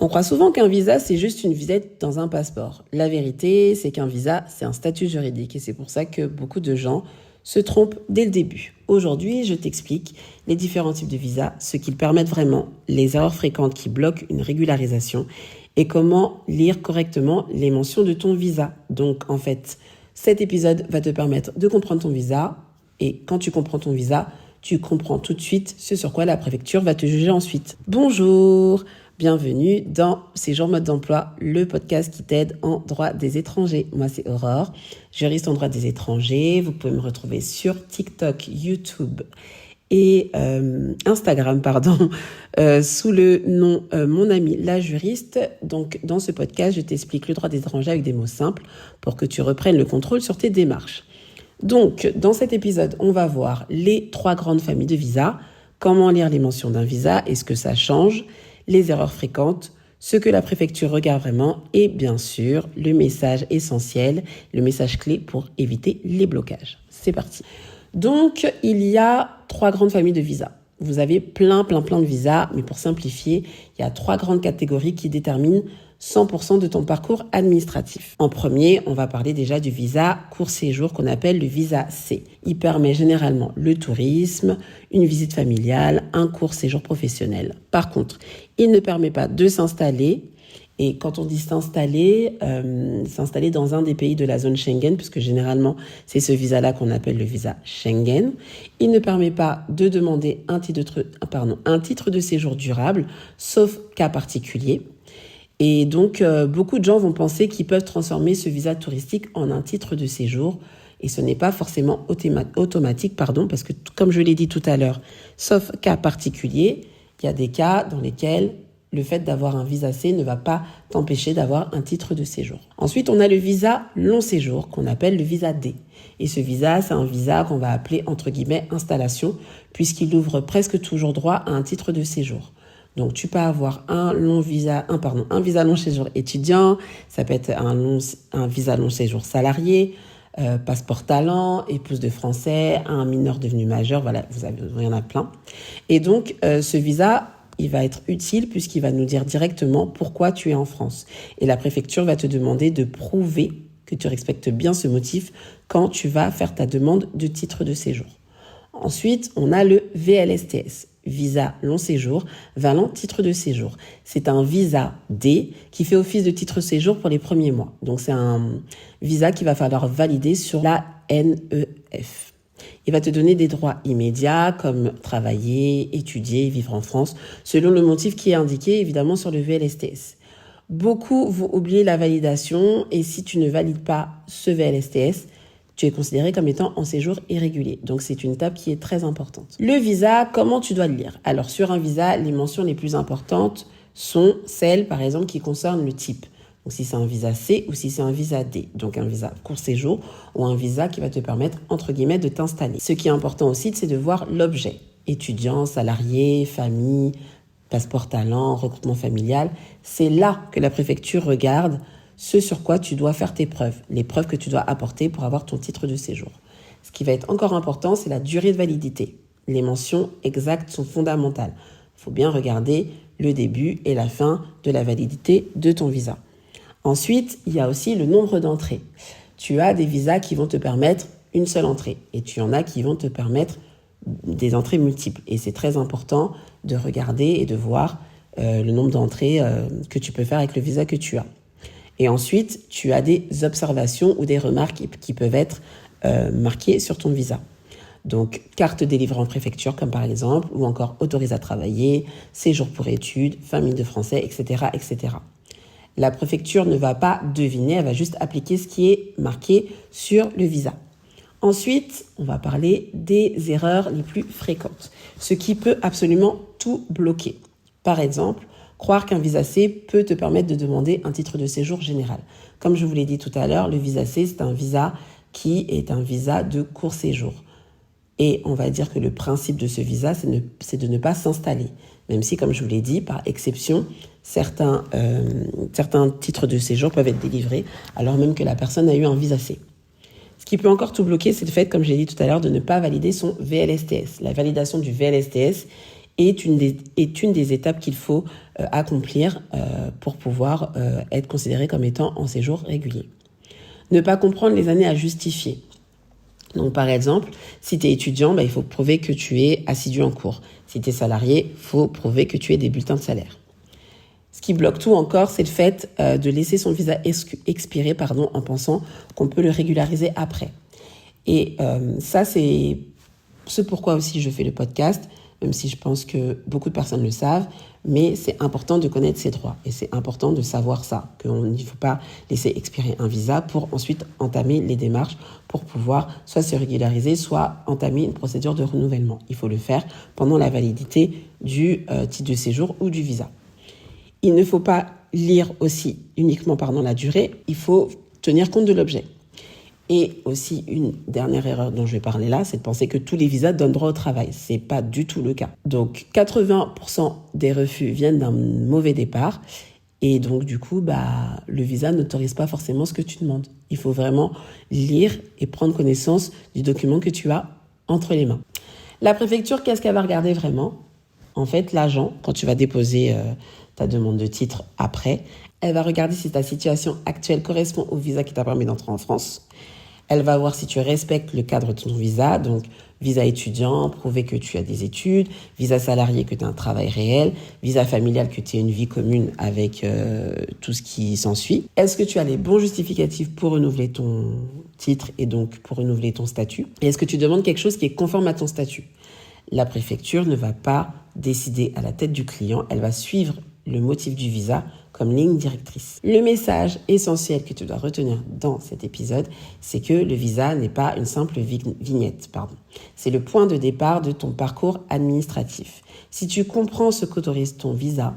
On croit souvent qu'un visa, c'est juste une visite dans un passeport. La vérité, c'est qu'un visa, c'est un statut juridique et c'est pour ça que beaucoup de gens se trompent dès le début. Aujourd'hui, je t'explique les différents types de visas, ce qu'ils permettent vraiment, les erreurs fréquentes qui bloquent une régularisation et comment lire correctement les mentions de ton visa. Donc, en fait, cet épisode va te permettre de comprendre ton visa et quand tu comprends ton visa, tu comprends tout de suite ce sur quoi la préfecture va te juger ensuite. Bonjour! Bienvenue dans Séjour Mode d'Emploi, le podcast qui t'aide en droit des étrangers. Moi, c'est Aurore, juriste en droit des étrangers. Vous pouvez me retrouver sur TikTok, YouTube et Instagram, sous le nom Mon Amie la Juriste. Donc, dans ce podcast, je t'explique le droit des étrangers avec des mots simples pour que tu reprennes le contrôle sur tes démarches. Donc, dans cet épisode, on va voir les 3 grandes familles de visas, comment lire les mentions d'un visa et ce que ça change, les erreurs fréquentes, ce que la préfecture regarde vraiment et bien sûr, le message essentiel, le message clé pour éviter les blocages. C'est parti. Donc, il y a 3 grandes familles de visas. Vous avez plein de visas, mais pour simplifier, il y a 3 grandes catégories qui déterminent 100% de ton parcours administratif. En premier, on va parler déjà du visa court séjour qu'on appelle le visa C. Il permet généralement le tourisme, une visite familiale, un court séjour professionnel. Par contre, il ne permet pas de s'installer. Et quand on dit s'installer dans un des pays de la zone Schengen, puisque généralement, c'est ce visa-là qu'on appelle le visa Schengen. Il ne permet pas de demander un titre de séjour durable, sauf cas particulier. Et donc, beaucoup de gens vont penser qu'ils peuvent transformer ce visa touristique en un titre de séjour. Et ce n'est pas forcément automatique, parce que comme je l'ai dit tout à l'heure, sauf cas particulier, il y a des cas dans lesquels le fait d'avoir un visa C ne va pas t'empêcher d'avoir un titre de séjour. Ensuite, on a le visa long séjour qu'on appelle le visa D. Et ce visa, c'est un visa qu'on va appeler entre guillemets installation, puisqu'il ouvre presque toujours droit à un titre de séjour. Donc, tu peux avoir un visa long séjour étudiant, ça peut être un visa long séjour salarié, passeport talent, épouse de français, un mineur devenu majeur, voilà, il y en a plein. Et donc, ce visa, il va être utile puisqu'il va nous dire directement pourquoi tu es en France. Et la préfecture va te demander de prouver que tu respectes bien ce motif quand tu vas faire ta demande de titre de séjour. Ensuite, on a le VLSTS, visa long séjour, valant titre de séjour. C'est un visa D qui fait office de titre de séjour pour les premiers mois. Donc, c'est un visa qu'il va falloir valider sur la NEF. Il va te donner des droits immédiats comme travailler, étudier, vivre en France, selon le motif qui est indiqué évidemment sur le VLSTS. Beaucoup vont oublier la validation et si tu ne valides pas ce VLSTS, tu es considéré comme étant en séjour irrégulier. Donc, c'est une étape qui est très importante. Le visa, comment tu dois le lire? Alors, sur un visa, les mentions les plus importantes sont celles, par exemple, qui concernent le type. Donc, si c'est un visa C ou si c'est un visa D. Donc, un visa court séjour ou un visa qui va te permettre, entre guillemets, de t'installer. Ce qui est important aussi, c'est de voir l'objet. Étudiant, salarié, famille, passeport talent, regroupement familial. C'est là que la préfecture regarde ce sur quoi tu dois faire tes preuves, les preuves que tu dois apporter pour avoir ton titre de séjour. Ce qui va être encore important, c'est la durée de validité. Les mentions exactes sont fondamentales. Il faut bien regarder le début et la fin de la validité de ton visa. Ensuite, il y a aussi le nombre d'entrées. Tu as des visas qui vont te permettre une seule entrée et tu en as qui vont te permettre des entrées multiples. Et c'est très important de regarder et de voir le nombre d'entrées que tu peux faire avec le visa que tu as. Et ensuite, tu as des observations ou des remarques qui peuvent être marquées sur ton visa. Donc, carte délivrée en préfecture, comme par exemple, ou encore autorisé à travailler, séjour pour études, famille de français, etc., etc. La préfecture ne va pas deviner, elle va juste appliquer ce qui est marqué sur le visa. Ensuite, on va parler des erreurs les plus fréquentes, ce qui peut absolument tout bloquer. Par exemple, croire qu'un visa C peut te permettre de demander un titre de séjour général. Comme je vous l'ai dit tout à l'heure, le visa C, c'est un visa qui est un visa de court séjour. Et on va dire que le principe de ce visa, c'est de ne pas s'installer. Même si, comme je vous l'ai dit, par exception, certains titres de séjour peuvent être délivrés alors même que la personne a eu un visa C. Ce qui peut encore tout bloquer, c'est le fait, comme j'ai dit tout à l'heure, de ne pas valider son VLSTS. La validation du VLSTS est une des étapes qu'il faut accomplir pour pouvoir être considéré comme étant en séjour régulier. Ne pas comprendre les années à justifier. Donc, par exemple, si tu es étudiant, il faut prouver que tu es assidu en cours. Si tu es salarié, il faut prouver que tu aies des bulletins de salaire. Ce qui bloque tout encore, c'est le fait de laisser son visa expirer en pensant qu'on peut le régulariser après. Et ça, c'est ce pourquoi aussi je fais le podcast, même si je pense que beaucoup de personnes le savent, mais c'est important de connaître ses droits et c'est important de savoir ça, qu'il ne faut pas laisser expirer un visa pour ensuite entamer les démarches pour pouvoir soit se régulariser, soit entamer une procédure de renouvellement. Il faut le faire pendant la validité du titre de séjour ou du visa. Il ne faut pas lire aussi uniquement la durée, il faut tenir compte de l'objet. Et aussi, une dernière erreur dont je vais parler là, c'est de penser que tous les visas donnent droit au travail. Ce n'est pas du tout le cas. Donc, 80% des refus viennent d'un mauvais départ. Et donc, du coup, le visa n'autorise pas forcément ce que tu demandes. Il faut vraiment lire et prendre connaissance du document que tu as entre les mains. La préfecture, qu'est-ce qu'elle va regarder vraiment ? En fait, l'agent, quand tu vas déposer ta demande de titre après, elle va regarder si ta situation actuelle correspond au visa qui t'a permis d'entrer en France. Elle va voir si tu respectes le cadre de ton visa, donc visa étudiant, prouver que tu as des études, visa salarié, que tu as un travail réel, visa familial, que tu as une vie commune avec tout ce qui s'ensuit. Est-ce que tu as les bons justificatifs pour renouveler ton titre et donc pour renouveler ton statut ? Et est-ce que tu demandes quelque chose qui est conforme à ton statut ? La préfecture ne va pas décider à la tête du client, elle va suivre le motif du visa comme ligne directrice. Le message essentiel que tu dois retenir dans cet épisode, c'est que le visa n'est pas une simple vignette. C'est le point de départ de ton parcours administratif. Si tu comprends ce qu'autorise ton visa,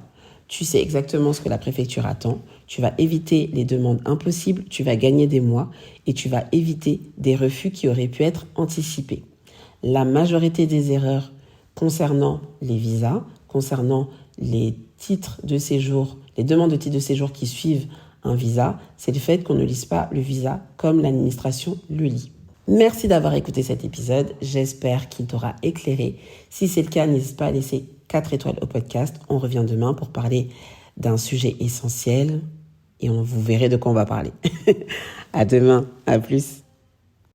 tu sais exactement ce que la préfecture attend, tu vas éviter les demandes impossibles, tu vas gagner des mois et tu vas éviter des refus qui auraient pu être anticipés. La majorité des erreurs concernant les visas, concernant les titres de séjour, les demandes de titres de séjour qui suivent un visa, c'est le fait qu'on ne lise pas le visa comme l'administration le lit. Merci d'avoir écouté cet épisode, j'espère qu'il t'aura éclairé. Si c'est le cas, n'hésite pas à laisser 4 étoiles au podcast. On revient demain pour parler d'un sujet essentiel et vous verrez de quoi on va parler. À demain, à plus.